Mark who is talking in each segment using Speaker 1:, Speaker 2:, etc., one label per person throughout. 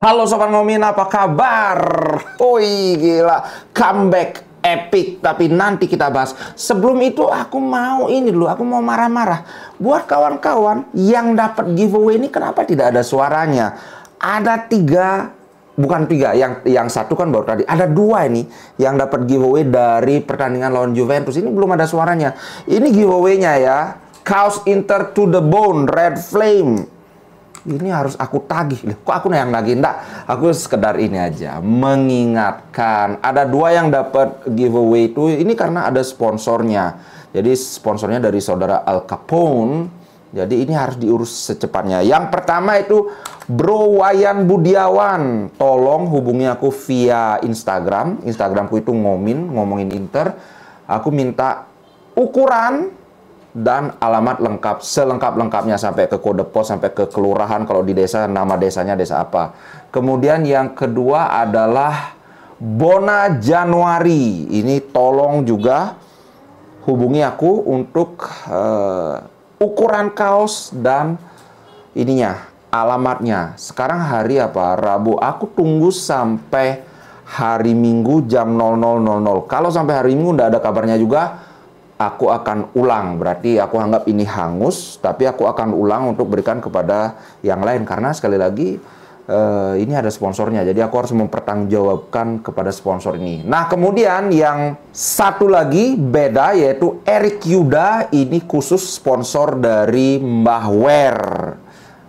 Speaker 1: Halo Sobat Ngomin, apa kabar? Wih, gila, comeback epic. Tapi nanti kita bahas. Sebelum itu aku mau marah-marah. Buat kawan-kawan yang dapat giveaway ini, kenapa tidak ada suaranya? Ada bukan tiga, yang satu kan baru tadi. Ada dua ini yang dapat giveaway dari pertandingan lawan Juventus. Ini belum ada suaranya. Ini giveaway-nya ya. Kaos Inter to the Bone, Red Flame. Ini harus aku tagih. Kok aku yang nagih? Enggak, aku sekedar ini aja mengingatkan. Ada dua yang dapat giveaway itu. Ini karena ada sponsornya. Jadi sponsornya dari saudara Al Capone. Jadi ini harus diurus secepatnya. Yang pertama itu Bro Wayan Budiawan. Tolong hubungi aku via Instagram. Instagramku itu ngomongin Inter. Aku minta ukuran dan alamat lengkap, selengkap-lengkapnya sampai ke kode pos, sampai ke kelurahan, kalau di desa, nama desanya desa apa. Kemudian yang kedua adalah Bona Januari. Ini tolong juga hubungi aku untuk ukuran kaos dan ininya, alamatnya. Sekarang hari apa? Rabu. Aku tunggu sampai hari Minggu jam 00.00. Kalau sampai hari Minggu nggak ada kabarnya juga, aku akan ulang. Berarti aku anggap ini hangus, tapi aku akan ulang untuk berikan kepada yang lain. Karena sekali lagi, ini ada sponsornya. Jadi aku harus mempertanggungjawabkan kepada sponsor ini. Nah, kemudian yang satu lagi beda, yaitu Erik Yuda. Ini khusus sponsor dari Mbah Wer.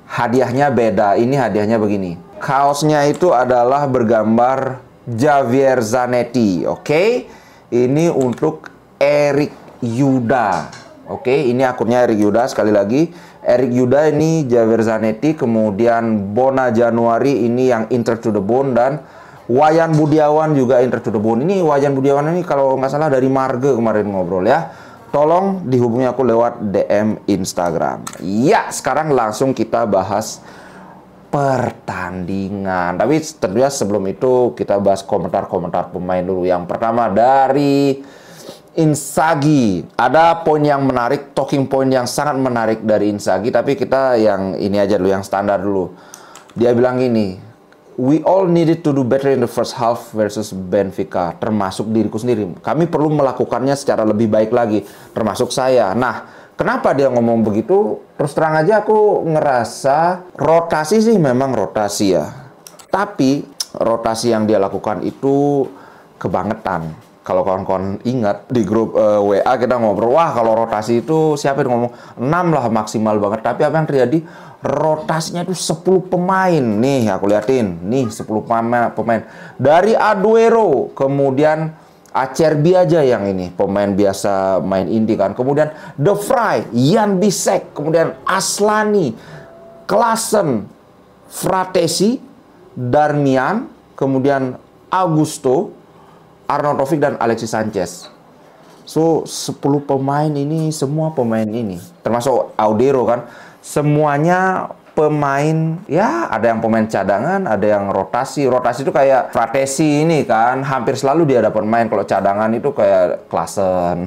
Speaker 1: Hadiahnya beda. Ini hadiahnya begini. Kaosnya itu adalah bergambar Javier Zanetti. Oke? Ini untuk Erik Yuda. Oke, ini akunnya Erik Yuda. Sekali lagi, Erik Yuda ini Javier Zanetti. Kemudian Bona Januari ini yang Inter to the Bone. Dan Wayan Budiawan juga Inter to the Bone. Ini Wayan Budiawan ini kalau nggak salah dari Marge kemarin ngobrol ya. Tolong dihubungi aku lewat DM Instagram. Ya, sekarang langsung kita bahas pertandingan. Tapi tentunya sebelum itu kita bahas komentar-komentar pemain dulu. Yang pertama dari Inzaghi. Ada poin yang menarik, talking point yang sangat menarik dari Inzaghi, tapi kita yang ini aja dulu, yang standar dulu. Dia bilang gini, we all needed to do better in the first half versus Benfica, termasuk diriku sendiri. Kami perlu melakukannya secara lebih baik lagi, termasuk saya. Nah, kenapa dia ngomong begitu? Terus terang aja aku ngerasa rotasi sih memang rotasi ya. Tapi rotasi yang dia lakukan itu kebangetan. Kalau kawan-kawan ingat, di grup WA kita ngobrol, wah kalau rotasi itu siapa yang ngomong? 6 lah maksimal banget. Tapi apa yang terjadi? Rotasinya itu 10 pemain. Nih, aku liatin. Nih, 10 pemain. Dari Aguero, kemudian Acerbi aja yang ini. Pemain biasa main inti kan. Kemudian De Vrij, Jan Bisek, kemudian Aslani, Klaassen, Fratesi, Darmian, kemudian Augusto, Arnautovic dan Alexis Sanchez. So, 10 pemain ini, semua pemain ini, termasuk Audero kan, semuanya pemain, ya ada yang pemain cadangan, ada yang rotasi. Rotasi itu kayak Fratesi ini kan, hampir selalu dia dapat main. Kalau cadangan itu kayak Klaassen.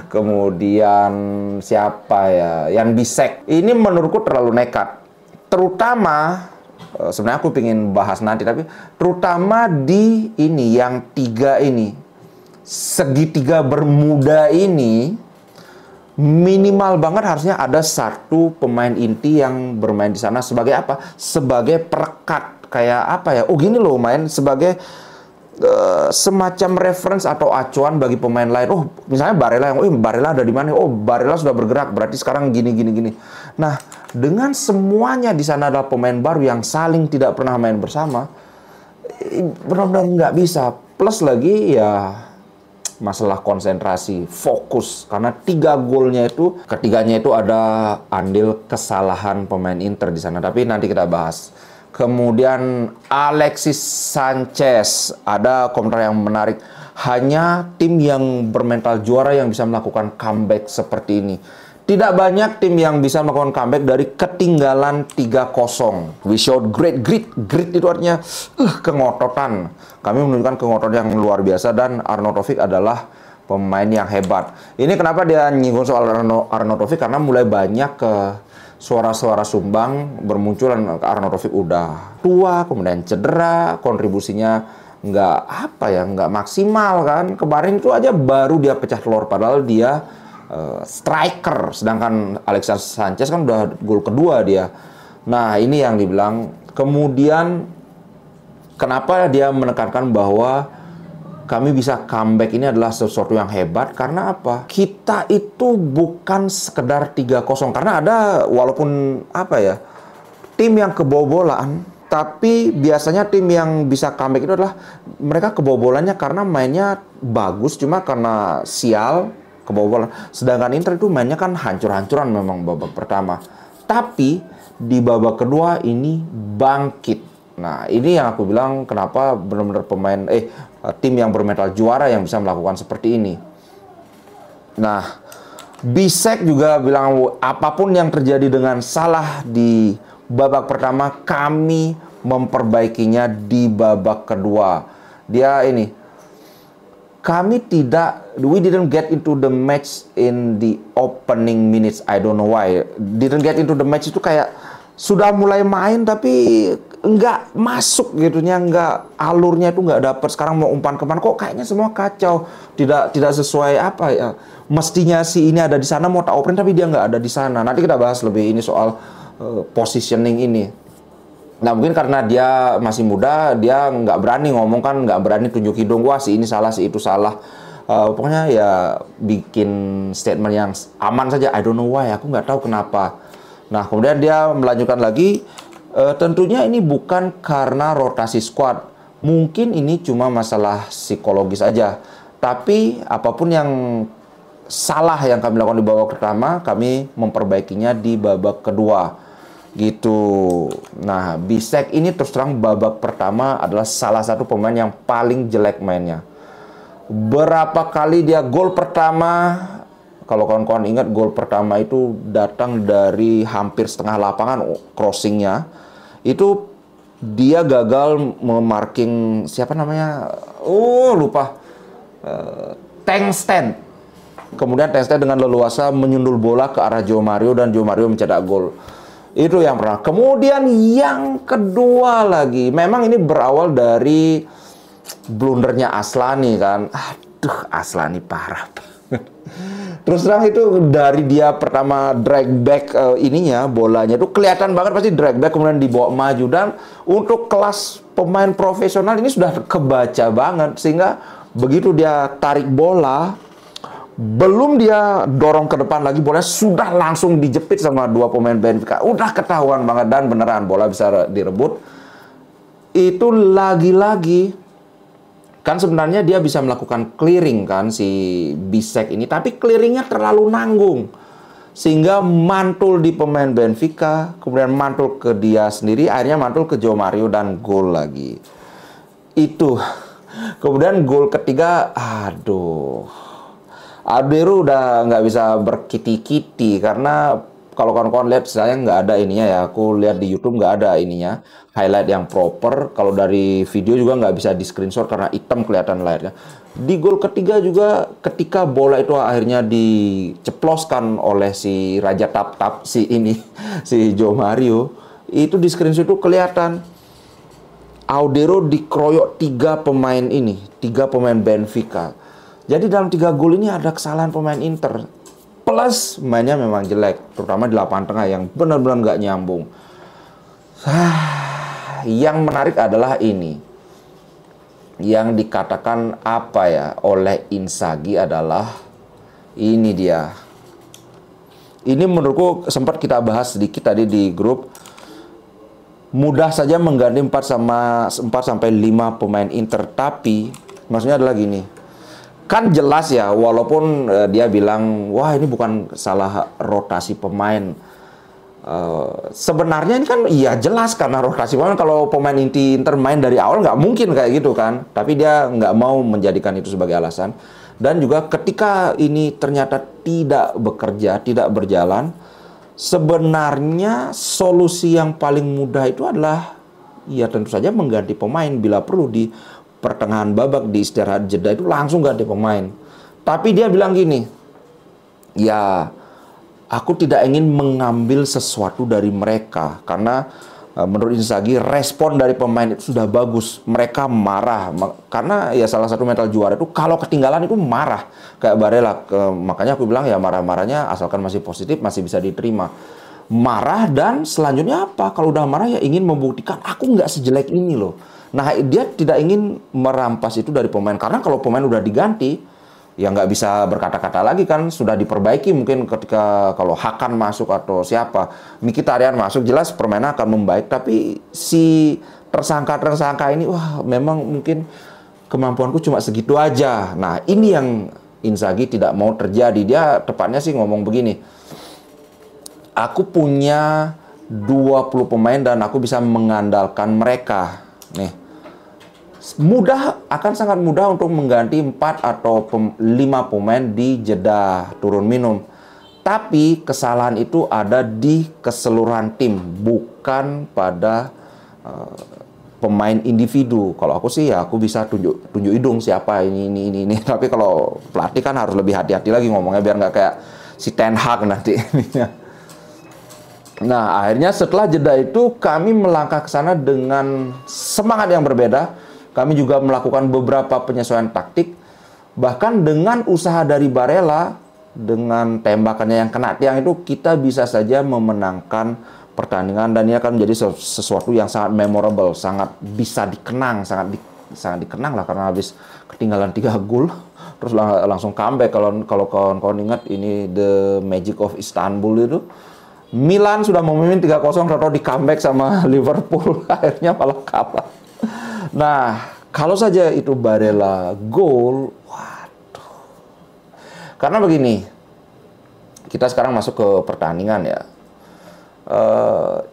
Speaker 1: Kemudian siapa ya? Jan Bisek. Ini menurutku terlalu nekat. Terutama sebenarnya aku pengen bahas nanti, tapi terutama di ini, yang tiga ini, segitiga Bermuda ini, minimal banget harusnya ada satu pemain inti yang bermain di sana sebagai apa? Sebagai perekat, kayak apa ya? Oh gini loh, main sebagai semacam reference atau acuan bagi pemain lain. Oh, misalnya Barella, Barella ada di mana? Oh, Barella sudah bergerak, berarti sekarang gini. Nah, dengan semuanya di sana adalah pemain baru yang saling tidak pernah main bersama, benar-benar nggak bisa. Plus lagi ya masalah konsentrasi, fokus, karena 3 golnya itu, ketiganya itu ada andil kesalahan pemain Inter di sana. Tapi nanti kita bahas. Kemudian Alexis Sanchez, ada komentar yang menarik. Hanya tim yang bermental juara yang bisa melakukan comeback seperti ini. Tidak banyak tim yang bisa melakukan comeback dari ketinggalan 3-0. We showed great grit. Grit itu artinya kengototan. Kami menunjukkan kengototan yang luar biasa, dan Arnautovic adalah pemain yang hebat. Ini kenapa dia nyinggung soal Arnautovic, karena mulai banyak suara-suara sumbang bermunculan. Arnautovic udah tua, kemudian cedera, kontribusinya nggak maksimal kan. Kemarin itu aja baru dia pecah telur, padahal dia striker, sedangkan Alexis Sanchez kan udah gol kedua dia. Nah, ini yang dibilang. Kemudian kenapa dia menekankan bahwa kami bisa comeback ini adalah sesuatu yang hebat, karena apa? Kita itu bukan sekedar 3-0, karena ada walaupun tim yang kebobolan, tapi biasanya tim yang bisa comeback itu adalah mereka kebobolannya karena mainnya bagus, cuma karena sial kebobolan. Sedangkan Inter itu mainnya kan hancur-hancuran memang babak pertama. Tapi di babak kedua ini bangkit. Nah, ini yang aku bilang kenapa benar-benar tim yang bermental juara yang bisa melakukan seperti ini. Nah, Bisek juga bilang apapun yang terjadi dengan Salah di babak pertama, kami memperbaikinya di babak kedua. Dia ini, we didn't get into the match in the opening minutes. I don't know why. Didn't get into the match itu kayak sudah mulai main tapi nggak masuk gitunya, alurnya itu nggak dapet. Sekarang mau umpan kemana kok kayaknya semua kacau, tidak sesuai mestinya si ini ada di sana, mau tak operin tapi dia nggak ada di sana. Nanti kita bahas lebih ini soal positioning ini. Nah, mungkin karena dia masih muda, dia nggak berani ngomong kan, nggak berani tunjuk hidung, wah si ini salah, si itu salah. Pokoknya ya bikin statement yang aman saja. I don't know why, aku nggak tahu kenapa. Nah, kemudian dia melanjutkan lagi. Tentunya ini bukan karena rotasi squad. Mungkin ini cuma masalah psikologis aja. Tapi apapun yang salah yang kami lakukan di babak pertama, kami memperbaikinya di babak kedua. Gitu. Nah, Bisek ini terus terang babak pertama adalah salah satu pemain yang paling jelek mainnya. Berapa kali dia gol pertama, kalau kawan-kawan ingat, gol pertama itu datang dari hampir setengah lapangan crossingnya. Itu dia gagal memarking siapa namanya? Lupa. Tengsten. Kemudian Tengsten dengan leluasa menyundul bola ke arah João Mario dan João Mario mencetak gol. Itu yang pertama. Kemudian yang kedua lagi, memang ini berawal dari blundernya Aslani kan. Aduh, Aslani parah. Terus terang itu dari dia pertama drag back bolanya itu kelihatan banget pasti drag back kemudian dibawa maju, dan untuk kelas pemain profesional ini sudah kebaca banget, sehingga begitu dia tarik bola belum dia dorong ke depan lagi, bolanya sudah langsung dijepit sama dua pemain Benfica. Udah ketahuan banget, dan beneran bola bisa direbut. Itu lagi-lagi kan sebenarnya dia bisa melakukan clearing kan si Bisek ini, tapi clearingnya terlalu nanggung sehingga mantul di pemain Benfica, kemudian mantul ke dia sendiri, akhirnya mantul ke João Mario dan gol lagi. Itu. Kemudian gol ketiga, Alderweireld udah nggak bisa berkiti-kiti, karena kalau kawan-kawan lihat, saya nggak ada ininya ya, aku lihat di YouTube nggak ada ininya, highlight yang proper. Kalau dari video juga nggak bisa di screenshot karena hitam kelihatan layarnya. Di gol ketiga juga, ketika bola itu akhirnya diceploskan oleh si Raja Tap-Tap, si João Mario, itu di screenshot itu kelihatan Alderweireld dikeroyok tiga pemain Benfica. Jadi dalam 3 gol ini ada kesalahan pemain Inter. Plus mainnya memang jelek, terutama di lapangan tengah yang benar-benar nggak nyambung. Yang menarik adalah ini. Yang dikatakan oleh Inzaghi adalah ini dia. Ini menurutku sempat kita bahas sedikit tadi di grup. Mudah saja mengganti 4 sampai 5 pemain Inter, tapi maksudnya adalah gini. Kan jelas ya, walaupun dia bilang, wah ini bukan salah rotasi pemain. Sebenarnya ini kan iya jelas karena rotasi pemain. Kalau pemain inti Inter main dari awal nggak mungkin kayak gitu kan. Tapi dia nggak mau menjadikan itu sebagai alasan. Dan juga ketika ini ternyata tidak bekerja, tidak berjalan, sebenarnya solusi yang paling mudah itu adalah ya tentu saja mengganti pemain bila perlu di pertengahan babak, di istirahat jeda itu langsung ganti pemain. Tapi dia bilang gini, ya Aku tidak ingin mengambil sesuatu dari mereka karena menurut Inzaghi respon dari pemain itu sudah bagus. Mereka marah karena ya salah satu mental juara itu kalau ketinggalan itu marah kayak Barella. Makanya aku bilang ya marah-marahnya asalkan masih positif masih bisa diterima. Marah dan selanjutnya apa? Kalau udah marah ya ingin membuktikan aku nggak sejelek ini loh. Nah dia tidak ingin merampas itu dari pemain karena kalau pemain udah diganti ya nggak bisa berkata-kata lagi kan, sudah diperbaiki mungkin ketika kalau Hakan masuk atau siapa, Mkhitaryan masuk, jelas permainan akan membaik, tapi si tersangka ini, wah memang mungkin kemampuanku cuma segitu aja. Nah ini yang Inzaghi tidak mau terjadi. Dia tepatnya sih ngomong begini, aku punya 20 pemain dan aku bisa mengandalkan mereka. Nih, akan sangat mudah untuk mengganti 4 atau 5 pemain di jeda turun minum. Tapi kesalahan itu ada di keseluruhan tim, bukan pada pemain individu. Kalau aku sih ya aku bisa tunjuk hidung siapa ini. Tapi kalau pelatih kan harus lebih hati-hati lagi ngomongnya biar nggak kayak si Ten Hag nanti. Nah, akhirnya setelah jeda itu kami melangkah ke sana dengan semangat yang berbeda. Kami juga melakukan beberapa penyesuaian taktik. Bahkan dengan usaha dari Barella, dengan tembakannya yang kena tiang itu, kita bisa saja memenangkan pertandingan. Dan ini akan menjadi sesuatu yang sangat memorable, sangat bisa dikenang, sangat dikenang lah. Karena habis ketinggalan 3 gol, terus langsung comeback. Kalau kawan-kawan ingat, ini The Magic of Istanbul itu. Milan sudah memimpin 3-0, atau di comeback sama Liverpool. Akhirnya malah kalah. Nah, kalau saja itu Barella gol, waduh. Karena begini, kita sekarang masuk ke pertandingan ya.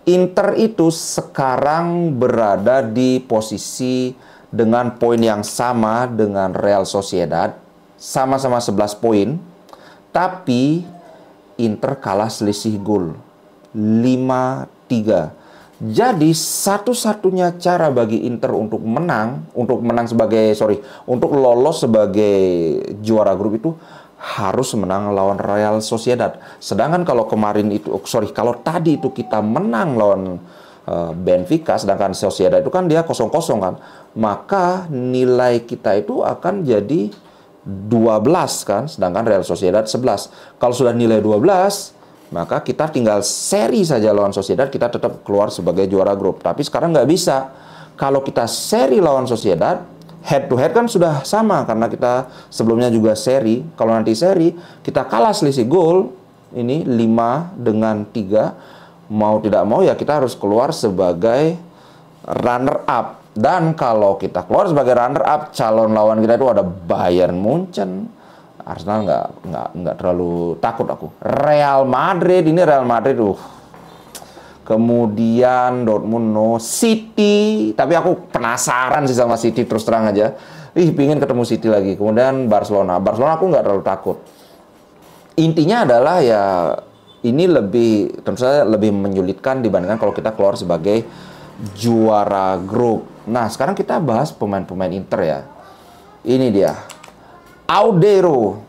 Speaker 1: Inter itu sekarang berada di posisi dengan poin yang sama dengan Real Sociedad, sama-sama 11 poin, tapi Inter kalah selisih gol 5-3. Jadi satu-satunya cara bagi Inter untuk lolos sebagai juara grup itu harus menang lawan Real Sociedad. Sedangkan kalau tadi itu kita menang lawan Benfica, sedangkan Sociedad itu kan dia 0-0 kan, maka nilai kita itu akan jadi 12 kan, sedangkan Real Sociedad 11. Kalau sudah nilai 12, maka kita tinggal seri saja lawan Sociedad, kita tetap keluar sebagai juara grup. Tapi sekarang nggak bisa. Kalau kita seri lawan Sociedad, head to head kan sudah sama, karena kita sebelumnya juga seri. Kalau nanti seri, kita kalah selisih gol, ini 5-3, mau tidak mau ya kita harus keluar sebagai runner up. Dan kalau kita keluar sebagai runner up, calon lawan kita itu ada Bayern Munchen. Arsenal nggak terlalu takut aku. Real Madrid, kemudian Dortmund City, tapi aku penasaran sih sama City, terus terang aja. Pingin ketemu City lagi. Kemudian Barcelona aku nggak terlalu takut. Intinya adalah ya ini tentu saja lebih menyulitkan dibandingkan kalau kita keluar sebagai juara grup. Nah, sekarang kita bahas pemain-pemain Inter ya. Ini dia. Audero.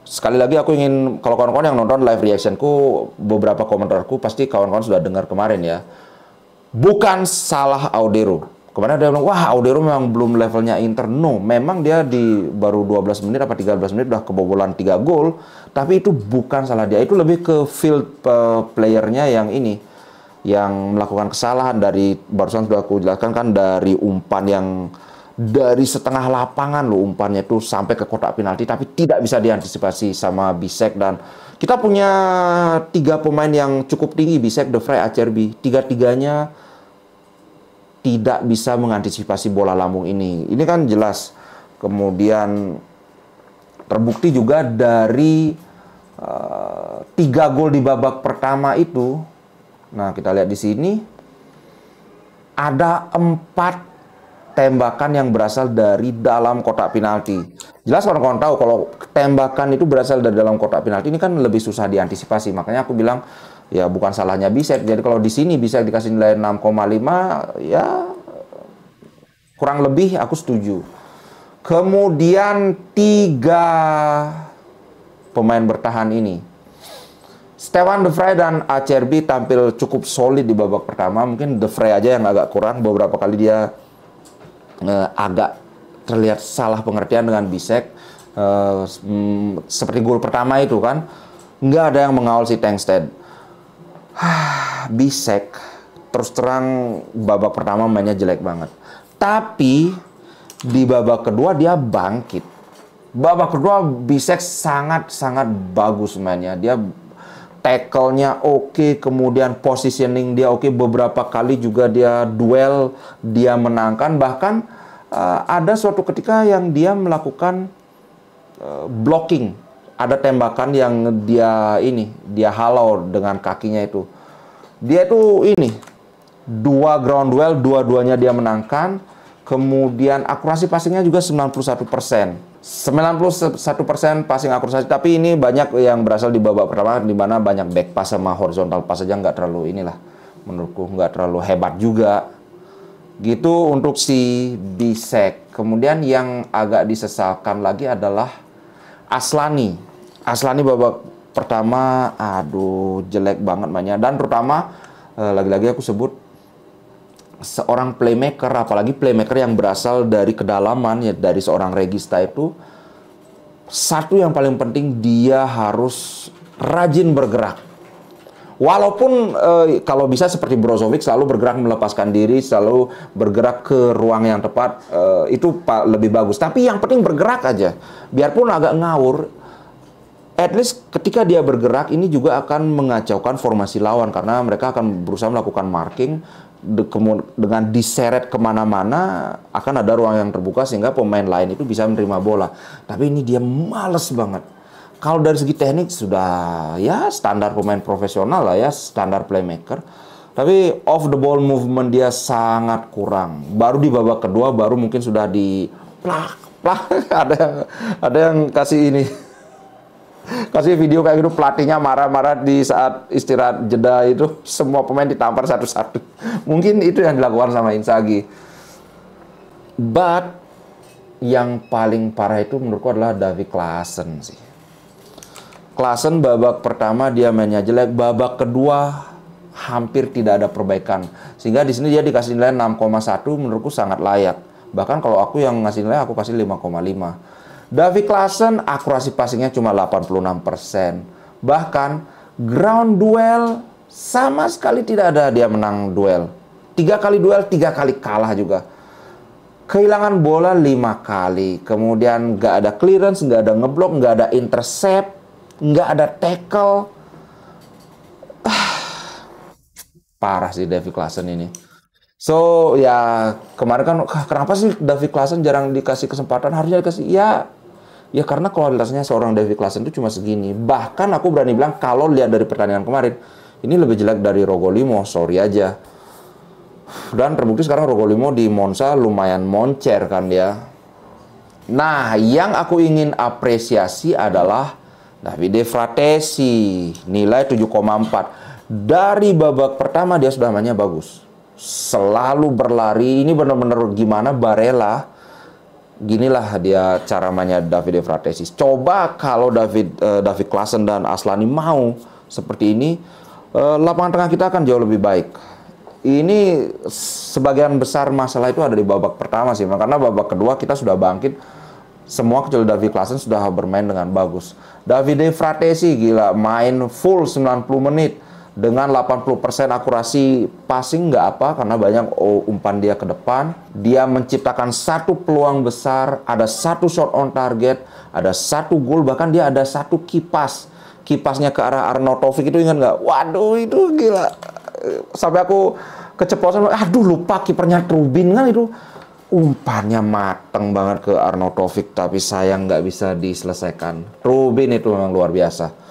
Speaker 1: Sekali lagi aku ingin, kalau kawan-kawan yang nonton live reactionku, beberapa komentarku pasti kawan-kawan sudah dengar kemarin ya. Bukan salah Audero. Kemarin dia bilang, wah Audero memang belum levelnya Inter. No, memang dia di baru 12 menit apa 13 menit udah kebobolan 3 gol. Tapi itu bukan salah dia. Itu lebih ke field playernya yang ini, yang melakukan kesalahan. Dari barusan sudah aku jelaskan kan, dari umpan yang dari setengah lapangan loh, umpannya itu sampai ke kotak penalti, tapi tidak bisa diantisipasi sama Bisek. Dan kita punya 3 pemain yang cukup tinggi, Bisek, De Vrij, Acerbi. Tiga-tiganya tidak bisa mengantisipasi bola lambung ini. Ini kan jelas. Kemudian terbukti juga dari 3 gol di babak pertama itu. Nah, kita lihat di sini ada 4 tembakan yang berasal dari dalam kotak penalti. Jelas kawan-kawan tahu kalau tembakan itu berasal dari dalam kotak penalti ini kan lebih susah diantisipasi. Makanya aku bilang ya bukan salahnya Bisek. Jadi kalau di sini bisa dikasih nilai 6,5, ya kurang lebih aku setuju. Kemudian 3 pemain bertahan ini. Stefan De Vrij dan Acerbi tampil cukup solid di babak pertama. Mungkin De Vrij aja yang agak kurang. Beberapa kali dia agak terlihat salah pengertian dengan Bisek. Seperti gol pertama itu kan, nggak ada yang mengawal si Tankstead. Bisek terus terang babak pertama mainnya jelek banget. Tapi di babak kedua dia bangkit. Babak kedua Bisek sangat-sangat bagus mainnya. Dia tackle-nya oke, kemudian positioning dia oke. Beberapa kali juga dia duel, dia menangkan. Bahkan ada suatu ketika yang dia melakukan blocking. Ada tembakan yang dia halau dengan kakinya itu. Dia itu dua ground duel, dua-duanya dia menangkan. Kemudian akurasi passingnya juga 91%. 91% passing akurasi, tapi ini banyak yang berasal di babak pertama di mana banyak back pass sama horizontal pass saja, nggak terlalu menurutku nggak terlalu hebat juga. Gitu untuk si Bisek. Kemudian yang agak disesalkan lagi adalah Aslani. Aslani babak pertama, aduh jelek banget mainnya. Dan terutama, lagi-lagi aku sebut, seorang playmaker, apalagi playmaker yang berasal dari kedalaman, ya dari seorang regista itu, satu yang paling penting dia harus rajin bergerak. Walaupun kalau bisa seperti Brozovic selalu bergerak melepaskan diri, selalu bergerak ke ruang yang tepat, itu lebih bagus. Tapi yang penting bergerak aja, biarpun agak ngawur. At least ketika dia bergerak ini juga akan mengacaukan formasi lawan karena mereka akan berusaha melakukan marking. Dengan diseret kemana-mana akan ada ruang yang terbuka sehingga pemain lain itu bisa menerima bola. Tapi ini dia males banget. Kalau dari segi teknik sudah ya standar pemain profesional lah ya, standar playmaker. Tapi off the ball movement dia sangat kurang. Baru di babak kedua baru mungkin sudah di plak. ada yang kasih video kayak gitu, pelatihnya marah-marah di saat istirahat jeda itu, semua pemain ditampar satu-satu. Mungkin itu yang dilakukan sama Inzaghi. But yang paling parah itu menurutku adalah Davy Klaassen sih. Klaassen babak pertama dia mainnya jelek, babak kedua hampir tidak ada perbaikan. Sehingga di sini dia dikasih nilai 6,1, menurutku sangat layak. Bahkan kalau aku yang ngasih nilai aku kasih 5,5. Davy Klaassen akurasi passingnya cuma 86%. Bahkan ground duel sama sekali tidak ada dia menang duel. 3 kali duel, 3 kali kalah juga. Kehilangan bola 5 kali. Kemudian nggak ada clearance, nggak ada ngeblok, nggak ada intercept, nggak ada tackle. Parah sih Davy Klaassen ini. So ya kemarin kan kenapa sih Davy Klaassen jarang dikasih kesempatan? Harusnya dikasih ya karena kualitasnya seorang Davy Klaassen itu cuma segini. Bahkan aku berani bilang kalau lihat dari pertandingan kemarin, ini lebih jelek dari Rogolimo, sorry aja. Dan terbukti sekarang Rogolimo di Monza lumayan moncer kan dia. Nah, yang aku ingin apresiasi adalah Davide Fratesi, nilai 7,4. Dari babak pertama dia sudah mainnya bagus. Selalu berlari, ini benar-benar gimana Barella. Ginilah dia cara mainnya Davide Fratesi. Coba kalau Davy Klaassen dan Aslani mau seperti ini, lapangan tengah kita akan jauh lebih baik. Ini sebagian besar masalah itu ada di babak pertama sih, karena babak kedua kita sudah bangkit. Semua kecuali Davy Klaassen sudah bermain dengan bagus. Davide Fratesi gila, main full 90 menit. Dengan 80% akurasi passing nggak apa, karena banyak umpan dia ke depan. Dia menciptakan satu peluang besar, ada satu shot on target, ada satu gol, bahkan dia ada satu kipas. Kipasnya ke arah Arnautovic itu ingat nggak? Waduh itu gila. Sampai aku keceplosan, aduh lupa kipernya Trubin kan itu. Umpannya mateng banget ke Arnautovic, tapi sayang nggak bisa diselesaikan. Trubin itu memang luar biasa.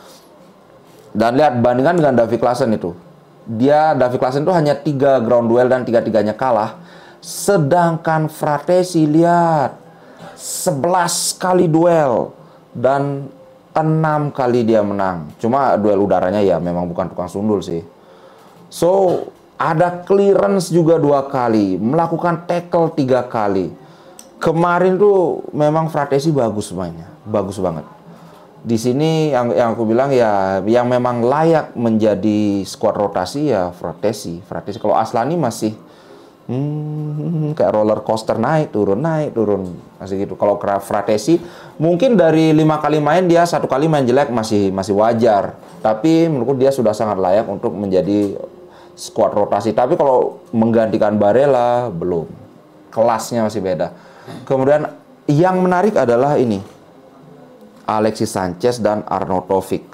Speaker 1: Dan lihat bandingkan dengan Davy Klaassen itu. Davy Klaassen itu hanya 3 ground duel dan 3-3-nya kalah. Sedangkan Fratesi lihat 11 kali duel dan 6 kali dia menang. Cuma duel udaranya ya memang bukan tukang sundul sih. So, ada clearance juga 2 kali, melakukan tackle 3 kali. Kemarin tuh memang Fratesi bagus mainnya, bagus banget. Di sini yang aku bilang ya, yang memang layak menjadi skuad rotasi ya Fratesi. Fratesi kalau Aslani masih kayak roller coaster, naik turun masih gitu. Kalau Fratesi mungkin dari 5 kali main dia 1 kali main jelek masih wajar. Tapi menurutku dia sudah sangat layak untuk menjadi skuad rotasi. Tapi kalau menggantikan Barella belum. Kelasnya masih beda. Kemudian yang menarik adalah ini, Alexis Sanchez dan Arnautovic.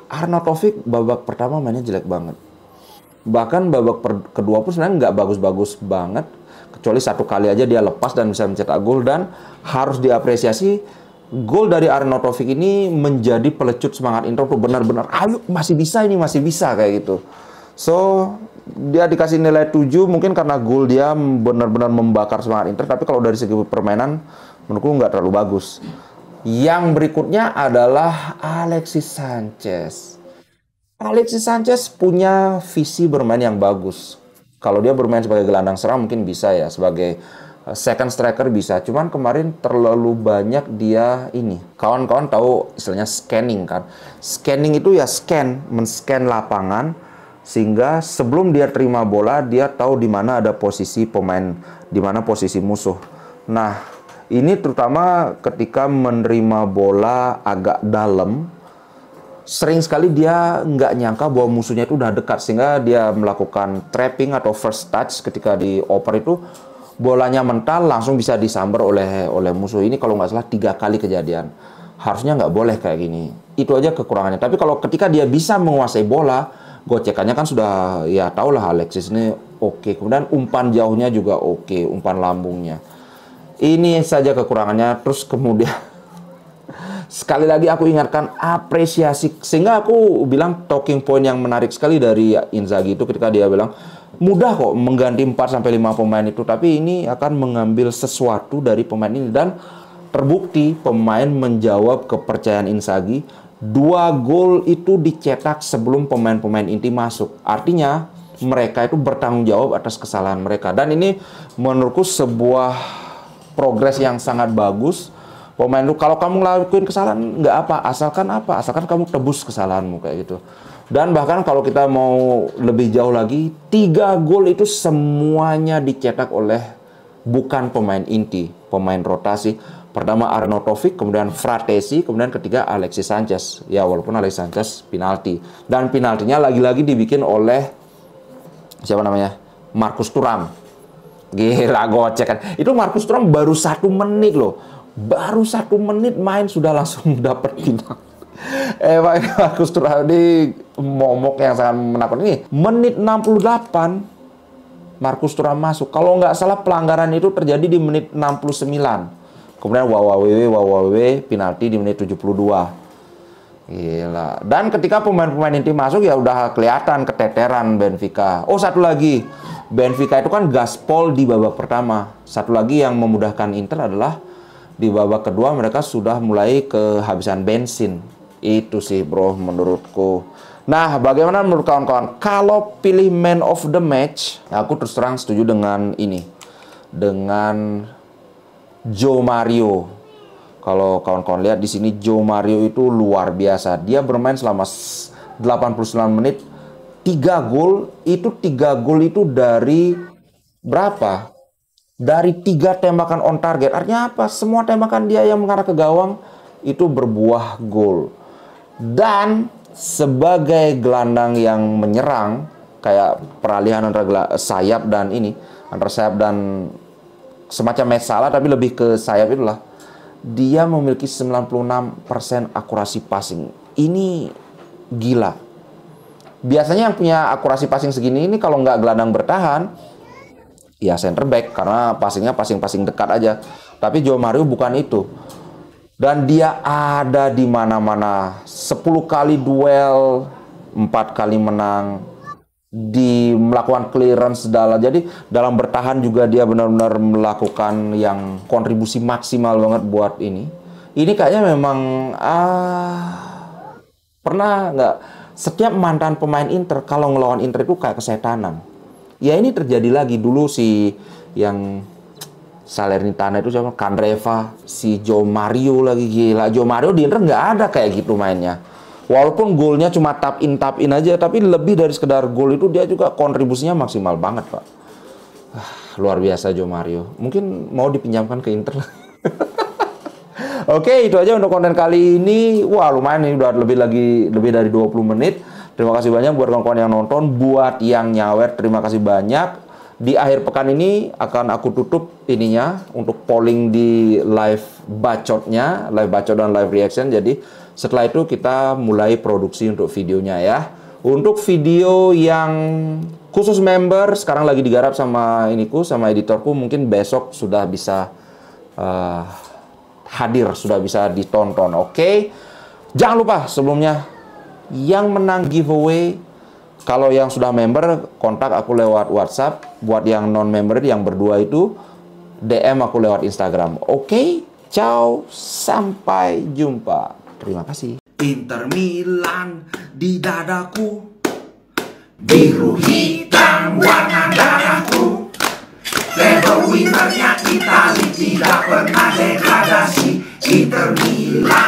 Speaker 1: Arnautovic babak pertama mainnya jelek banget. Bahkan babak kedua pun sebenarnya nggak bagus-bagus banget. Kecuali 1 kali aja dia lepas dan bisa mencetak gol. Dan harus diapresiasi, gol dari Arnautovic ini menjadi pelecut semangat Inter untuk benar-benar, ayo masih bisa kayak gitu. So, dia dikasih nilai 7 mungkin karena gol dia benar-benar membakar semangat Inter. Tapi kalau dari segi permainan, menurutku nggak terlalu bagus. Yang berikutnya adalah Alexis Sanchez. Alexis Sanchez punya visi bermain yang bagus. Kalau dia bermain sebagai gelandang serang mungkin bisa ya, sebagai second striker bisa. Cuman kemarin terlalu banyak dia ini. Kawan-kawan tahu istilahnya scanning kan. Scanning itu ya men-scan lapangan sehingga sebelum dia terima bola dia tahu di mana ada posisi pemain, di mana posisi musuh. Nah, ini terutama ketika menerima bola agak dalam, sering sekali dia nggak nyangka bahwa musuhnya itu udah dekat, sehingga dia melakukan trapping atau first touch. Ketika dioper itu bolanya mental langsung bisa disambar oleh musuh. Ini kalau nggak salah 3 kali kejadian. Harusnya nggak boleh kayak gini. Itu aja kekurangannya. Tapi kalau ketika dia bisa menguasai bola, gocekannya kan sudah ya tau lah Alexis ini oke. Kemudian umpan jauhnya juga oke, umpan lambungnya. Ini saja kekurangannya. Terus kemudian sekali lagi aku ingatkan apresiasi, sehingga aku bilang talking point yang menarik sekali dari Inzaghi itu ketika dia bilang mudah kok mengganti 4-5 pemain itu, tapi ini akan mengambil sesuatu dari pemain ini. Dan terbukti pemain menjawab kepercayaan Inzaghi. 2 gol itu dicetak sebelum pemain-pemain inti masuk. Artinya mereka itu bertanggung jawab atas kesalahan mereka. Dan ini menurutku sebuah progres yang sangat bagus. Pemain lu, kalau kamu ngelakuin kesalahan nggak asalkan kamu tebus kesalahanmu kayak gitu. Dan bahkan kalau kita mau lebih jauh lagi, 3 gol itu semuanya dicetak oleh bukan pemain inti, pemain rotasi. Pertama Arnautovic, kemudian Fratesi, kemudian ketiga Alexis Sanchez. Ya walaupun Alexis Sanchez penalti, dan penaltinya lagi-lagi dibikin oleh siapa namanya, Marcus Thuram. Gila gocek kan. Itu Marcus Thuram baru 1 menit loh. Baru 1 menit main sudah langsung dapat penalti. Marcus Thuram ini momok yang sangat menakutkan. Ini menit 68 Marcus Thuram masuk. Kalau nggak salah pelanggaran itu terjadi di menit 69. Kemudian Wawawewe penalti di menit 72. Gila. Dan ketika pemain-pemain inti masuk ya udah kelihatan keteteran Benfica. Oh, satu lagi. Benfica itu kan gaspol di babak pertama. Satu lagi yang memudahkan Inter adalah di babak kedua mereka sudah mulai kehabisan bensin. Itu sih bro menurutku. Nah, bagaimana menurut kawan-kawan? Kalau pilih man of the match, aku terus terang setuju dengan ini. Dengan Joe Mario. Kalau kawan-kawan lihat di sini, Joe Mario itu luar biasa. Dia bermain selama 89 menit, 3 gol. Itu 3 gol itu dari berapa? Dari 3 tembakan on target. Artinya apa? Semua tembakan dia yang mengarah ke gawang itu berbuah gol. Dan sebagai gelandang yang menyerang, kayak peralihan antara sayap dan ini, antara sayap dan semacam Mesala tapi lebih ke sayap itulah, dia memiliki 96% akurasi passing. Ini gila. Biasanya yang punya akurasi passing segini ini kalau nggak gelandang bertahan, ya center back, karena passingnya passing dekat aja. Tapi Joe Mario bukan itu. Dan dia ada di mana-mana. 10 kali duel, 4 kali menang. Di melakukan clearance dalam, jadi dalam bertahan juga dia benar-benar melakukan yang kontribusi maksimal banget buat ini. Ini kayaknya memang pernah nggak, setiap mantan pemain Inter kalau ngelawan Inter itu kayak kesetanan. Ya ini terjadi lagi dulu si yang Salernitana itu siapa? Candreva, si Joe Mario lagi, gila. Joe Mario di Inter nggak ada kayak gitu mainnya. Walaupun golnya cuma tap in aja, tapi lebih dari sekedar gol itu dia juga kontribusinya maksimal banget, Pak. Luar biasa Joe Mario. Mungkin mau dipinjamkan ke Inter. Oke, itu aja untuk konten kali ini. Wah, lumayan nih, udah lebih dari 20 menit. Terima kasih banyak buat kawan-kawan yang nonton, buat yang nyawer, terima kasih banyak. Di akhir pekan ini akan aku tutup ininya untuk polling di live bacotnya, live bacot dan live reaction. Jadi setelah itu kita mulai produksi untuk videonya ya. Untuk video yang khusus member sekarang lagi digarap sama sama editorku, mungkin besok sudah bisa hadir, sudah bisa ditonton. Oke. Jangan lupa sebelumnya yang menang giveaway, kalau yang sudah member kontak aku lewat WhatsApp, buat yang non member yang berdua itu DM aku lewat Instagram. Oke, ciao, sampai jumpa. Terima kasih. Inter Milan di dadaku, biru hitam warna darahku. Label winnernya Itali, tidak pernah degradasi. Inter Milan